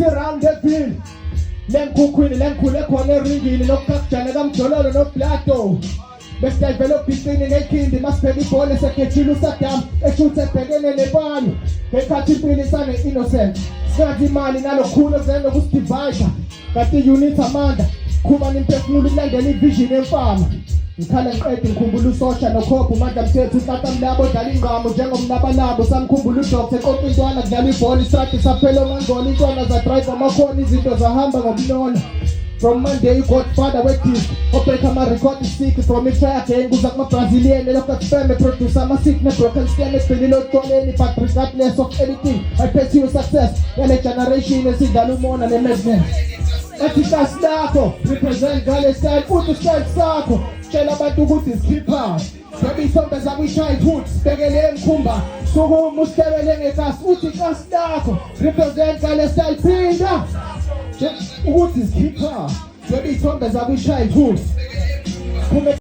round the field Lenkukhwini lenkhule khona eringini nokukakujana kamjololo noplato besidevelop iqini nekhindi masibheka ibhola esekhetshile uSaddam eshuthe ebhekene nebani ngekhathi impilo isane innocent singathi imali nalokhulu okuzenza ukusdivide kanti unit amanda khuma nimphefumulo ukulandela ivision yemfama ngikhala ngiqede ngikhumbula usosha nokhopha uMandla Mthetho utata mlabo odlala ingqamo njengomlabalabo samkhumbula uDr Nkosi Ntwana kudlala ibhola isakhe saphela amangcola intwana zadrive amakhona izinto zahamba ngobunono From Monday, Godfather with this. Open camera record is sick from it. Try again, goes like my Brazilian. Look at family producer, my sickness, broken skin, it's pretty low to any but regardless of anything. I bet you success. And a generation is in the Lumon and the Mesmen. Etika Stako, represent Gale style, put the style Stako. Shell about to put his keeper. Baby, some as I wish I would. Begele Kumba. So go Mustarele, Utika Stako. Represent Gale style, Pinda. What is keeper? Baby, some as I wish I would.